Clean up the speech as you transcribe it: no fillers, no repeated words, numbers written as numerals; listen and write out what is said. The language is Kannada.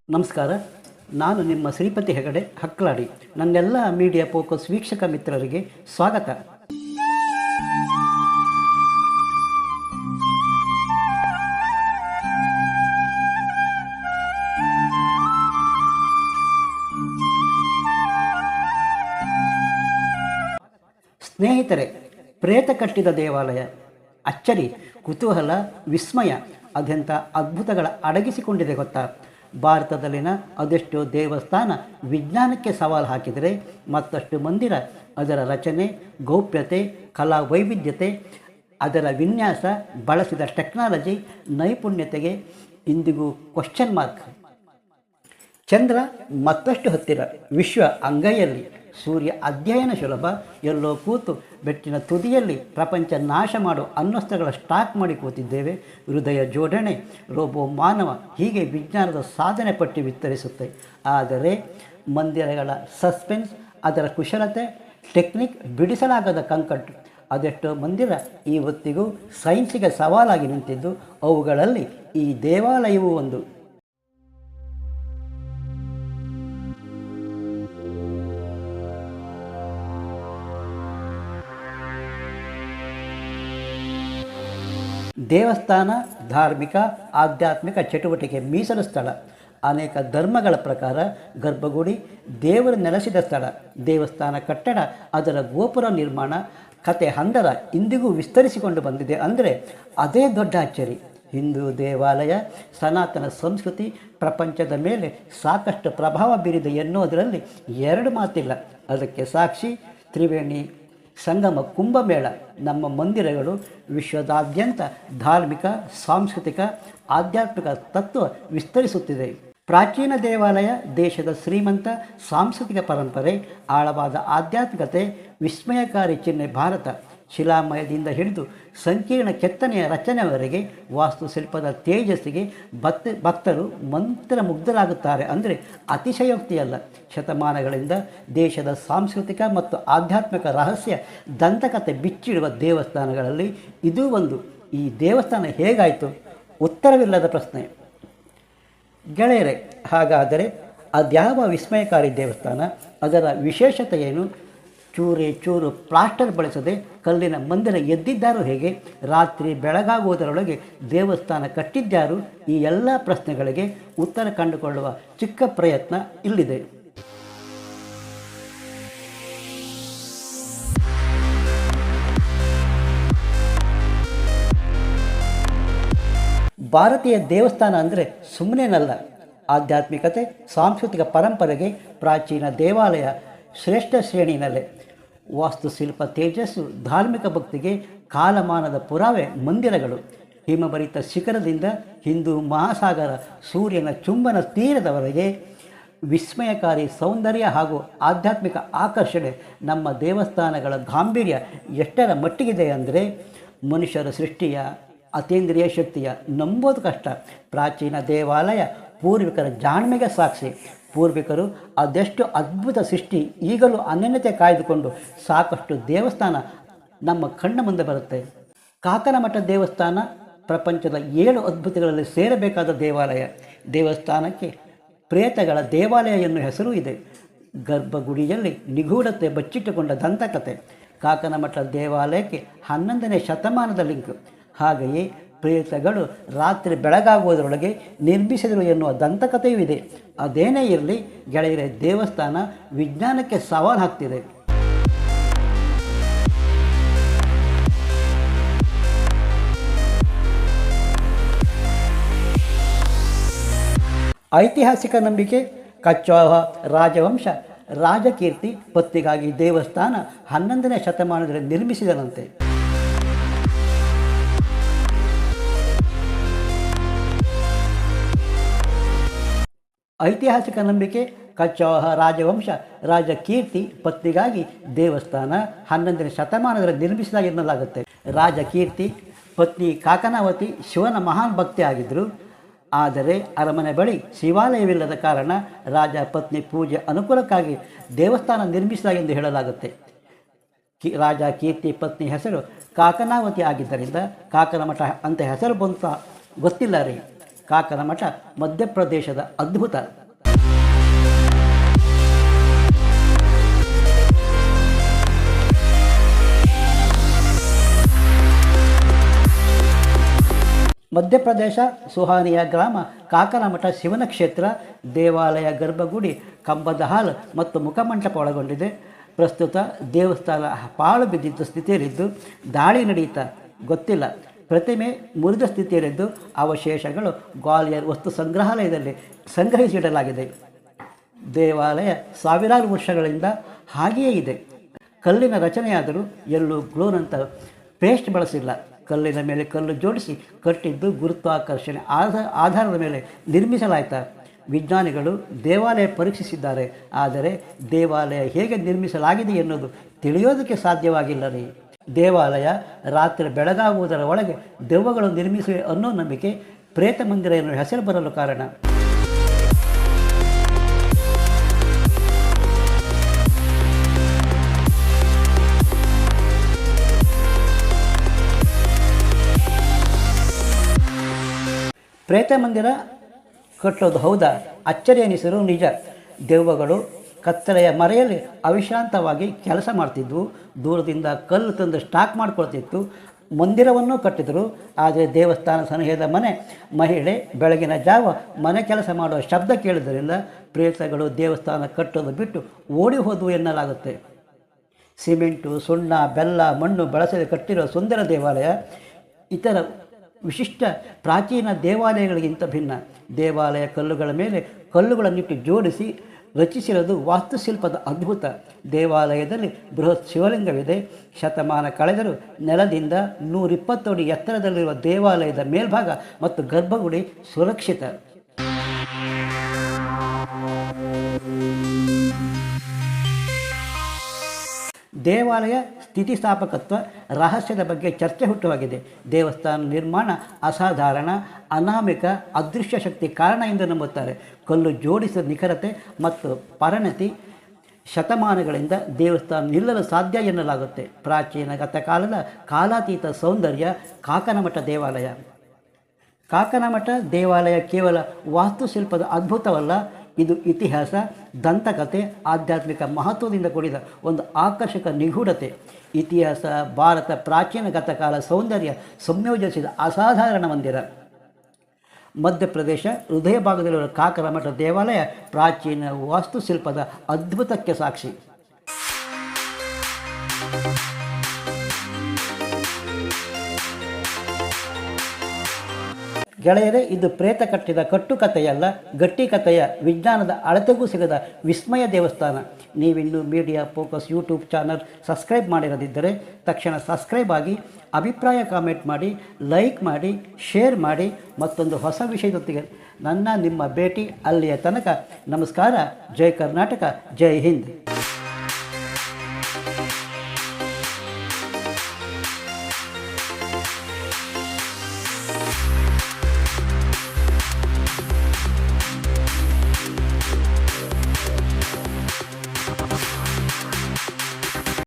ನಮಸ್ಕಾರ. ನಾನು ನಿಮ್ಮ ಶ್ರೀಪತಿ ಹೆಗಡೆ ಹಕ್ಲಾಡಿ. ನನ್ನೆಲ್ಲ ಮೀಡಿಯಾ ಫೋಕಸ್ ವೀಕ್ಷಕ ಮಿತ್ರರಿಗೆ ಸ್ವಾಗತ. ಸ್ನೇಹಿತರೆ, ಪ್ರೇತ ಕಟ್ಟಿದ ದೇವಾಲಯ, ಅಚ್ಚರಿ, ಕುತೂಹಲ, ವಿಸ್ಮಯ ಅದೆಂಥ ಅದ್ಭುತಗಳ ಅಡಗಿಸಿಕೊಂಡಿದೆ ಗೊತ್ತಾ? ಭಾರತದಲ್ಲಿನ ಅದೆಷ್ಟೋ ದೇವಸ್ಥಾನ ವಿಜ್ಞಾನಕ್ಕೆ ಸವಾಲು ಹಾಕಿದರೆ ಮತ್ತಷ್ಟು ಮಂದಿರ ಅದರ ರಚನೆ, ಗೌಪ್ಯತೆ, ಕಲಾ ವೈವಿಧ್ಯತೆ, ಅದರ ವಿನ್ಯಾಸ, ಬಳಸಿದ ಟೆಕ್ನಾಲಜಿ, ನೈಪುಣ್ಯತೆಗೆ ಇಂದಿಗೂ ಕ್ವಶ್ಚನ್ ಮಾರ್ಕ್. ಚಂದ್ರ ಮತ್ತಷ್ಟು ಹತ್ತಿರ, ವಿಶ್ವ ಅಂಗೈಯಲ್ಲಿ, ಸೂರ್ಯ ಅಧ್ಯಯನ ಸುಲಭ, ಎಲ್ಲೋ ಕೂತು ಬೆಟ್ಟಿನ ತುದಿಯಲ್ಲಿ ಪ್ರಪಂಚ ನಾಶ ಮಾಡೋ ಅನ್ನೊಸ್ತ್ರಗಳ ಸ್ಟಾಕ್ ಮಾಡಿ ಕೂತಿದ್ದೇವೆ. ಹೃದಯ ಜೋಡಣೆ, ರೋಬೋ ಮಾನವ, ಹೀಗೆ ವಿಜ್ಞಾನದ ಸಾಧನೆ ಪಟ್ಟಿ ವಿಸ್ತರಿಸುತ್ತೆ. ಆದರೆ ಮಂದಿರಗಳ ಸಸ್ಪೆನ್ಸ್, ಅದರ ಕುಶಲತೆ, ಟೆಕ್ನಿಕ್, ಬಿಡಿಸಲಾಗದ ಕಂಕಟ್ಟು, ಅದೆಷ್ಟೋ ಮಂದಿರ ಇವತ್ತಿಗೂ ಸೈನ್ಸಿಗೆ ಸವಾಲಾಗಿ ನಿಂತಿದ್ದು. ಅವುಗಳಲ್ಲಿ ಈ ದೇವಾಲಯವೂ ಒಂದು. ದೇವಸ್ಥಾನ ಧಾರ್ಮಿಕ ಆಧ್ಯಾತ್ಮಿಕ ಚಟುವಟಿಕೆ ಮೀಸಲು ಸ್ಥಳ. ಅನೇಕ ಧರ್ಮಗಳ ಪ್ರಕಾರ ಗರ್ಭಗುಡಿ ದೇವರು ನೆಲೆಸಿದ ಸ್ಥಳ. ದೇವಸ್ಥಾನ ಕಟ್ಟಡ, ಅದರ ಗೋಪುರ ನಿರ್ಮಾಣ, ಕತೆ ಹಂದರ ಇಂದಿಗೂ ವಿಸ್ತರಿಸಿಕೊಂಡು ಬಂದಿದೆ ಅಂದರೆ ಅದೇ ದೊಡ್ಡ ಅಚ್ಚರಿ. ಹಿಂದೂ ದೇವಾಲಯ, ಸನಾತನ ಸಂಸ್ಕೃತಿ ಪ್ರಪಂಚದ ಮೇಲೆ ಸಾಕಷ್ಟು ಪ್ರಭಾವ ಬೀರಿದೆ ಎನ್ನುವುದರಲ್ಲಿ ಎರಡು ಮಾತಿಲ್ಲ. ಅದಕ್ಕೆ ಸಾಕ್ಷಿ ತ್ರಿವೇಣಿ ಸಂಗಮ ಕುಂಭಮೇಳ. ನಮ್ಮ ಮಂದಿರಗಳು ವಿಶ್ವದಾದ್ಯಂತ ಧಾರ್ಮಿಕ, ಸಾಂಸ್ಕೃತಿಕ, ಆಧ್ಯಾತ್ಮಿಕ ತತ್ವ ವಿಸ್ತರಿಸುತ್ತಿದೆ. ಪ್ರಾಚೀನ ದೇವಾಲಯ ದೇಶದ ಶ್ರೀಮಂತ ಸಾಂಸ್ಕೃತಿಕ ಪರಂಪರೆ, ಆಳವಾದ ಆಧ್ಯಾತ್ಮಿಕತೆ, ವಿಸ್ಮಯಕಾರಿ ಚಿಹ್ನೆ ಭಾರತ. ಶಿಲಾಮಯದಿಂದ ಹಿಡಿದು ಸಂಕೀರ್ಣ ಕೆತ್ತನೆಯ ರಚನೆಯವರೆಗೆ ವಾಸ್ತುಶಿಲ್ಪದ ತೇಜಸ್ಸಿಗೆ ಭಕ್ತರು ಮಂತ್ರಮುಗ್ಧರಾಗುತ್ತಾರೆ ಅಂದರೆ ಅತಿಶಯೋಕ್ತಿಯಲ್ಲ. ಶತಮಾನಗಳಿಂದ ದೇಶದ ಸಾಂಸ್ಕೃತಿಕ ಮತ್ತು ಆಧ್ಯಾತ್ಮಿಕ ರಹಸ್ಯ ದಂತಕತೆ ಬಿಚ್ಚಿಡುವ ದೇವಸ್ಥಾನಗಳಲ್ಲಿ ಇದೂ ಒಂದು. ಈ ದೇವಸ್ಥಾನ ಹೇಗಾಯಿತು? ಉತ್ತರವಿಲ್ಲದ ಪ್ರಶ್ನೆ. ಗೆಳೆಯರೆ, ಹಾಗಾದರೆ ಅದ್ಯಾವ ವಿಸ್ಮಯಕಾರಿ ದೇವಸ್ಥಾನ? ಅದರ ವಿಶೇಷತೆ ಏನು? ಚೂರೇ ಚೂರು ಪ್ಲಾಸ್ಟರ್ ಬಳಸದೆ ಕಲ್ಲಿನ ಮಂದಿರ ಎದ್ದಿದ್ದಾರು ಹೇಗೆ? ರಾತ್ರಿ ಬೆಳಗಾಗುವುದರೊಳಗೆ ದೇವಸ್ಥಾನ ಕಟ್ಟಿದ್ಯಾರು? ಈ ಎಲ್ಲ ಪ್ರಶ್ನೆಗಳಿಗೆ ಉತ್ತರ ಕಂಡುಕೊಳ್ಳುವ ಚಿಕ್ಕ ಪ್ರಯತ್ನ ಇಲ್ಲಿದೆ. ಭಾರತೀಯ ದೇವಸ್ಥಾನ ಅಂದರೆ ಸುಮ್ಮನೆನಲ್ಲ. ಆಧ್ಯಾತ್ಮಿಕತೆ, ಸಾಂಸ್ಕೃತಿಕ ಪರಂಪರೆಗೆ ಪ್ರಾಚೀನ ದೇವಾಲಯ ಶ್ರೇಷ್ಠ ಶ್ರೇಣಿನಲ್ಲೇ. ವಾಸ್ತುಶಿಲ್ಪ ತೇಜಸ್ಸು, ಧಾರ್ಮಿಕ ಭಕ್ತಿಗೆ ಕಾಲಮಾನದ ಪುರಾವೆ ಮಂದಿರಗಳು. ಹಿಮಭರಿತ ಶಿಖರದಿಂದ ಹಿಂದೂ ಮಹಾಸಾಗರ, ಸೂರ್ಯನ ಚುಂಬನ ತೀರದವರೆಗೆ ವಿಸ್ಮಯಕಾರಿ ಸೌಂದರ್ಯ ಹಾಗೂ ಆಧ್ಯಾತ್ಮಿಕ ಆಕರ್ಷಣೆ. ನಮ್ಮ ದೇವಸ್ಥಾನಗಳ ಗಾಂಭೀರ್ಯ ಎಷ್ಟರ ಮಟ್ಟಿಗಿದೆ ಅಂದರೆ ಮನುಷ್ಯರ ಸೃಷ್ಟಿಯ ಅತೀಂದ್ರಿಯ ಶಕ್ತಿಯ ನಂಬೋದು ಕಷ್ಟ. ಪ್ರಾಚೀನ ದೇವಾಲಯ ಪೂರ್ವಿಕರ ಜಾಣ್ಮೆಗೆ ಸಾಕ್ಷಿ. ಪೂರ್ವಿಕರು ಅದೆಷ್ಟು ಅದ್ಭುತ ಸೃಷ್ಟಿ ಈಗಲೂ ಅನನ್ಯತೆ ಕಾಯ್ದುಕೊಂಡು ಸಾಕಷ್ಟು ದೇವಸ್ಥಾನ ನಮ್ಮ ಕಣ್ಣ ಮುಂದೆ ಬರುತ್ತೆ. ಕಾಕನಮಠ ದೇವಸ್ಥಾನ ಪ್ರಪಂಚದ 7 ಅದ್ಭುತಗಳಲ್ಲಿ ಸೇರಬೇಕಾದ ದೇವಾಲಯ. ದೇವಸ್ಥಾನಕ್ಕೆ ಪ್ರೇತಗಳ ದೇವಾಲಯ ಎನ್ನುವ ಹೆಸರೂ ಇದೆ. ಗರ್ಭಗುಡಿಯಲ್ಲಿ ನಿಗೂಢತೆ ಬಚ್ಚಿಟ್ಟುಕೊಂಡ ದಂತಕತೆ. ಕಾಕನಮಠ ದೇವಾಲಯಕ್ಕೆ 11ನೇ ಶತಮಾನದ ಲಿಂಕ್. ಹಾಗೆಯೇ ಪ್ರೇತಗಳು ರಾತ್ರಿ ಬೆಳಗಾಗುವುದರೊಳಗೆ ನಿರ್ಮಿಸಿದರು ಎನ್ನುವ ದಂತಕತೆಯೂ ಇದೆ. ಅದೇನೇ ಇರಲಿ ಗೆಳೆಯರೆ, ದೇವಸ್ಥಾನ ವಿಜ್ಞಾನಕ್ಕೆ ಸವಾಲು ಹಾಕ್ತಿದೆ. ಐತಿಹಾಸಿಕ ನಂಬಿಕೆ. ಕಚ್ವಾಹ ರಾಜವಂಶ ರಾಜಕೀರ್ತಿ ಪತ್ತಿಗಾಗಿ ದೇವಸ್ಥಾನ 11ನೇ ಶತಮಾನದಲ್ಲಿ ನಿರ್ಮಿಸಿದರಂತೆ. ಐತಿಹಾಸಿಕ ನಂಬಿಕೆ. ಕಚ್ವಾಹ ರಾಜವಂಶ ರಾಜಕೀರ್ತಿ ಪತ್ನಿಗಾಗಿ ದೇವಸ್ಥಾನ 11ನೇ ಶತಮಾನದಲ್ಲಿ ನಿರ್ಮಿಸಿದಾಗ ಎನ್ನಲಾಗುತ್ತೆ. ರಾಜಕೀರ್ತಿ ಪತ್ನಿ ಕಾಕನಾವತಿ ಶಿವನ ಮಹಾನ್ ಭಕ್ತಿ ಆಗಿದ್ದರು. ಆದರೆ ಅರಮನೆ ಬಳಿ ಶಿವಾಲಯವಿಲ್ಲದ ಕಾರಣ ರಾಜ ಪತ್ನಿ ಪೂಜೆ ಅನುಕೂಲಕ್ಕಾಗಿ ದೇವಸ್ಥಾನ ನಿರ್ಮಿಸಿದಾಗ ಎಂದು ಹೇಳಲಾಗುತ್ತೆ. ರಾಜ ಕೀರ್ತಿ ಪತ್ನಿ ಹೆಸರು ಕಾಕನಾವತಿ ಆಗಿದ್ದರಿಂದ ಕಾಕನಮಠ ಅಂತ ಹೆಸರು ಬಂತ ಗೊತ್ತಿಲ್ಲ ರೀ. ಕಾಕನ ಮಠ ಮಧ್ಯಪ್ರದೇಶದ ಅದ್ಭುತ. ಮಧ್ಯಪ್ರದೇಶ ಸುಹಾನಿಯ ಗ್ರಾಮ ಕಾಕನಮಠ ಶಿವನ ಕ್ಷೇತ್ರ, ದೇವಾಲಯ, ಗರ್ಭಗುಡಿ, ಕಂಬದ ಹಾಲ್ ಮತ್ತು ಮುಖಮಂಟಪ ಒಳಗೊಂಡಿದೆ. ಪ್ರಸ್ತುತ ದೇವಸ್ಥಾನ ಪಾಳು ಬಿದ್ದಿದ್ದ ಸ್ಥಿತಿಯಲ್ಲಿದ್ದು ದಾಳಿ ನಡೆಯುತ್ತಾ ಗೊತ್ತಿಲ್ಲ. ಪ್ರತಿಮೆ ಮುರಿದ ಸ್ಥಿತಿಯಲ್ಲಿದ್ದು ಅವಶೇಷಗಳು ಗ್ವಾಲಿಯರ್ ವಸ್ತು ಸಂಗ್ರಹಾಲಯದಲ್ಲಿ ಸಂಗ್ರಹಿಸಿಡಲಾಗಿದೆ. ದೇವಾಲಯ ಸಾವಿರಾರು ವರ್ಷಗಳಿಂದ ಹಾಗೆಯೇ ಇದೆ. ಕಲ್ಲಿನ ರಚನೆಯಾದರೂ ಎಲ್ಲೂ ಗ್ಲೋನಂತ ಪೇಸ್ಟ್ ಬಳಸಿಲ್ಲ. ಕಲ್ಲಿನ ಮೇಲೆ ಕಲ್ಲು ಜೋಡಿಸಿ ಕಟ್ಟಿದ್ದು ಗುರುತ್ವಾಕರ್ಷಣೆ ಆಧಾರದ ಮೇಲೆ ನಿರ್ಮಿಸಲಾಯಿತಾ? ವಿಜ್ಞಾನಿಗಳು ದೇವಾಲಯ ಪರೀಕ್ಷಿಸಿದ್ದಾರೆ, ಆದರೆ ದೇವಾಲಯ ಹೇಗೆ ನಿರ್ಮಿಸಲಾಗಿದೆ ಎನ್ನುವುದು ತಿಳಿಯೋದಕ್ಕೆ ಸಾಧ್ಯವಾಗಿಲ್ಲ ರೀ. ದೇವಾಲಯ ರಾತ್ರಿ ಬೆಳಗಾಗುವುದರ ಒಳಗೆ ದೆವ್ವಗಳು ನಿರ್ಮಿಸಿವೆ ಅನ್ನೋ ನಂಬಿಕೆ ಪ್ರೇತ ಮಂದಿರ ಎನ್ನುವ ಹೆಸರು ಬರಲು ಕಾರಣ. ಪ್ರೇತ ಮಂದಿರ ಕಟ್ಟೋದು ಹೌದಾ? ಅಚ್ಚರಿ ಎನಿಸಿರು ನಿಜ. ದೆವ್ವಗಳು ಕತ್ತಲೆಯ ಮರೆಯಲ್ಲಿ ಅವಿಶ್ರಾಂತವಾಗಿ ಕೆಲಸ ಮಾಡ್ತಿದ್ವು. ದೂರದಿಂದ ಕಲ್ಲು ತಂದು ಸ್ಟಾಕ್ ಮಾಡ್ಕೊಳ್ತಿತ್ತು. ಮಂದಿರವನ್ನು ಕಟ್ಟಿದರು. ಆದರೆ ದೇವಸ್ಥಾನ ಸನಿಹದ ಮಹಿಳೆ ಬೆಳಗಿನ ಜಾವ ಮನೆ ಕೆಲಸ ಮಾಡುವ ಶಬ್ದ ಕೇಳಿದ್ದರಿಂದ ಪ್ರೇತಗಳು ದೇವಸ್ಥಾನ ಕಟ್ಟೋದು ಬಿಟ್ಟು ಓಡಿ ಹೋದವು ಎನ್ನಲಾಗುತ್ತೆ. ಸಿಮೆಂಟು, ಸುಣ್ಣ, ಬೆಲ್ಲ, ಮಣ್ಣು ಬಳಸದೆ ಕಟ್ಟಿರುವ ಸುಂದರ ದೇವಾಲಯ ಇತರ ವಿಶಿಷ್ಟ ಪ್ರಾಚೀನ ದೇವಾಲಯಗಳಿಗಿಂತ ಭಿನ್ನ. ದೇವಾಲಯ ಕಲ್ಲುಗಳ ಮೇಲೆ ಕಲ್ಲುಗಳನ್ನಿಟ್ಟು ಜೋಡಿಸಿ ರಚಿಸಿರೋದು ವಾಸ್ತುಶಿಲ್ಪದ ಅದ್ಭುತ. ದೇವಾಲಯದಲ್ಲಿ ಬೃಹತ್ ಶಿವಲಿಂಗವಿದೆ. ಶತಮಾನ ಕಳೆದರೂ ನೆಲದಿಂದ 120 ಅಡಿ ಎತ್ತರದಲ್ಲಿರುವ ದೇವಾಲಯದ ಮೇಲ್ಭಾಗ ಮತ್ತು ಗರ್ಭಗುಡಿ ಸುರಕ್ಷಿತ. ದೇವಾಲಯ ಸ್ಥಿತಿಸ್ಥಾಪಕತ್ವ ರಹಸ್ಯದ ಬಗ್ಗೆ ಚರ್ಚೆ ಹುಟ್ಟುವಾಗಿದೆ. ದೇವಸ್ಥಾನ ನಿರ್ಮಾಣ ಅಸಾಧಾರಣ, ಅನಾಮಿಕ, ಅದೃಶ್ಯ ಶಕ್ತಿ ಕಾರಣ ಎಂದು ನಂಬುತ್ತಾರೆ. ಕಲ್ಲು ಜೋಡಿಸಿದ ನಿಖರತೆ ಮತ್ತು ಪರಿಣತಿ ಶತಮಾನಗಳಿಂದ ದೇವಸ್ಥಾನ ನಿಲ್ಲಲು ಸಾಧ್ಯ ಎನ್ನಲಾಗುತ್ತೆ. ಪ್ರಾಚೀನ ಗತಕಾಲದ ಕಾಲಾತೀತ ಸೌಂದರ್ಯ ಕಾಕನಮಠ ದೇವಾಲಯ. ಕಾಕನಮಠ ದೇವಾಲಯ ಕೇವಲ ವಾಸ್ತುಶಿಲ್ಪದ ಅದ್ಭುತವಲ್ಲ, ಇದು ಇತಿಹಾಸ, ದಂತಕಥೆ, ಆಧ್ಯಾತ್ಮಿಕ ಮಹತ್ವದಿಂದ ಕೂಡಿದ ಒಂದು ಆಕರ್ಷಕ ನಿಗೂಢತೆ. ಇತಿಹಾಸ, ಭಾರತ, ಪ್ರಾಚೀನ ಗತಕಾಲ ಸೌಂದರ್ಯ ಸಂಯೋಜಿಸಿದ ಅಸಾಧಾರಣ ಮಂದಿರ. ಮಧ್ಯಪ್ರದೇಶ ಹೃದಯ ಭಾಗದಲ್ಲಿರುವ ಕಾಕನಮಠ ದೇವಾಲಯ ಪ್ರಾಚೀನ ವಾಸ್ತುಶಿಲ್ಪದ ಅದ್ಭುತಕ್ಕೆ ಸಾಕ್ಷಿ. ಗೆಳೆಯರೇ, ಇದು ಪ್ರೇತ ಕಟ್ಟಿದ ಕಟ್ಟುಕತೆಯಲ್ಲ, ಗಟ್ಟಿ ಕಥೆಯ, ವಿಜ್ಞಾನದ ಅಳತೆಗೂ ಸಿಗದ ವಿಸ್ಮಯ ದೇವಸ್ಥಾನ. ನೀವಿನ್ನೂ media focus YouTube channel subscribe ಮಾಡಿರದಿದ್ದರೆ ತಕ್ಷಣ ಸಬ್ಸ್ಕ್ರೈಬ್ ಆಗಿ, ಅಭಿಪ್ರಾಯ ಕಾಮೆಂಟ್ ಮಾಡಿ, ಲೈಕ್ ಮಾಡಿ, ಶೇರ್ ಮಾಡಿ. ಮತ್ತೊಂದು ಹೊಸ ವಿಷಯದೊಂದಿಗೆ ನಿಮ್ಮ ಭೇಟಿ. ಅಲ್ಲಿಯ ತನಕ ನಮಸ್ಕಾರ. ಜೈ ಕರ್ನಾಟಕ, ಜೈ ಹಿಂದ್.